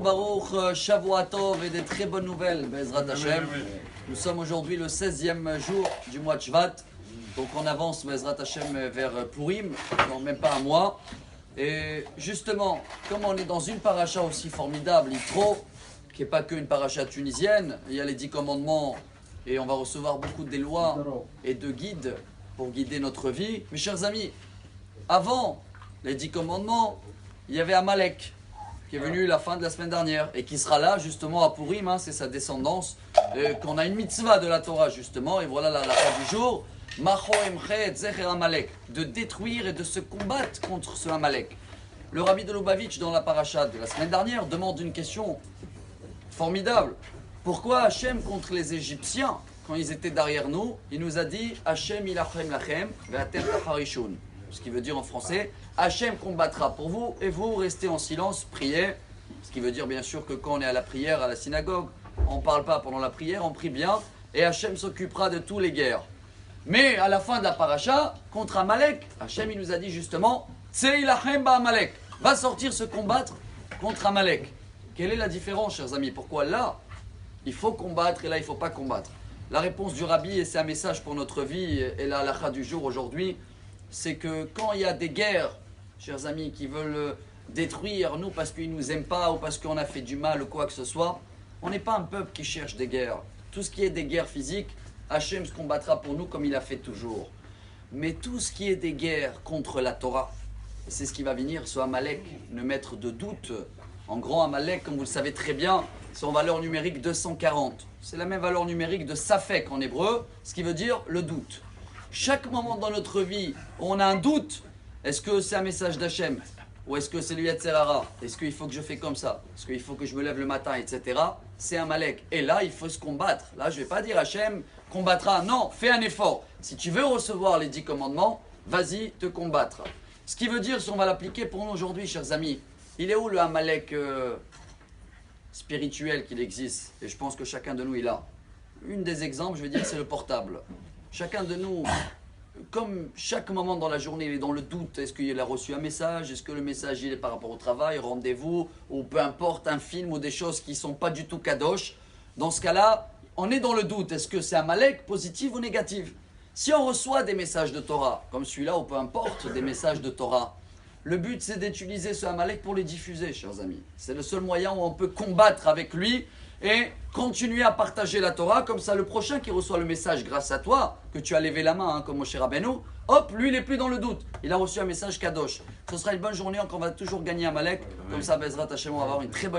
Baruch, Shavua Tov et des très bonnes nouvelles, Bezrat Hashem. Nous sommes aujourd'hui le 16e jour du mois de Shvat. Donc on avance, Bezrat Hashem, vers Purim, dans même pas un mois. Et justement, comme on est dans une paracha aussi formidable, Yitro, qui n'est pas qu'une paracha tunisienne, il y a les 10 commandements et on va recevoir beaucoup des lois et de guides pour guider notre vie. Mes chers amis, avant les 10 commandements, il y avait Amalek, qui est venu la fin de la semaine dernière et qui sera là justement à Purim, c'est sa descendance, qu'on a une mitzvah de la Torah justement, et voilà la fin du jour, de détruire et de se combattre contre ce Amalek. Le rabbi de Lubavitch dans la paracha de la semaine dernière demande une question formidable. Pourquoi Hachem contre les Égyptiens, quand ils étaient derrière nous, il nous a dit Hachem ilachem lachem ve'atem tacharishun. Ce qui veut dire en français, Hachem combattra pour vous et vous restez en silence, priez. Ce qui veut dire bien sûr que quand on est à la prière, à la synagogue, on ne parle pas pendant la prière, on prie bien et Hachem s'occupera de toutes les guerres. Mais à la fin de la paracha, contre Amalek, Hachem il nous a dit justement, Tsei lachem ba'Amalek, va sortir se combattre contre Amalek. Quelle est la différence, chers amis? Pourquoi là, il faut combattre et là, il ne faut pas combattre? La réponse du rabbi, et c'est un message pour notre vie, et la halakha du jour aujourd'hui, c'est que quand il y a des guerres, chers amis, qui veulent détruire nous parce qu'ils ne nous aiment pas ou parce qu'on a fait du mal ou quoi que ce soit, on n'est pas un peuple qui cherche des guerres. Tout ce qui est des guerres physiques, Hachem se combattra pour nous comme il a fait toujours. Mais tout ce qui est des guerres contre la Torah, c'est ce qui va venir, ce Amalek, ne mettre de doute. En grand, Amalek, comme vous le savez très bien, son valeur numérique 240. C'est la même valeur numérique de Safek en hébreu, ce qui veut dire le doute. Chaque moment dans notre vie, on a un doute. Est-ce que c'est un message d'Hachem? Ou est-ce que c'est le Yetzer Hara? Est-ce qu'il faut que je fais comme ça? Est-ce qu'il faut que je me lève le matin, etc. C'est un Malek. Et là, il faut se combattre. Là, je ne vais pas dire Hachem combattra. Non, fais un effort. Si tu veux recevoir les 10 commandements, vas-y te combattre. Ce qui veut dire, si on va l'appliquer pour nous aujourd'hui, chers amis, il est où le Amalek spirituel qu'il existe? Et je pense que chacun de nous, il a. Une des exemples, je vais dire, c'est le portable. Chacun de nous, comme chaque moment dans la journée, il est dans le doute. Est-ce qu'il a reçu un message? Est-ce que le message il est par rapport au travail, rendez-vous, ou peu importe, un film ou des choses qui ne sont pas du tout kadosh? Dans ce cas-là, on est dans le doute. Est-ce que c'est un Amalek positif ou négatif? Si on reçoit des messages de Torah, comme celui-là, ou peu importe, des messages de Torah, le but c'est d'utiliser ce Amalek pour les diffuser, chers amis. C'est le seul moyen où on peut combattre avec lui et continuer à partager la Torah, comme ça le prochain qui reçoit le message grâce à toi, que tu as levé la main, comme Moshe Rabbeinu, hop, lui il n'est plus dans le doute, il a reçu un message kadosh. Ce sera une bonne journée, on va toujours gagner Amalek, comme ça Bezrat Hashem, on va avoir une très bonne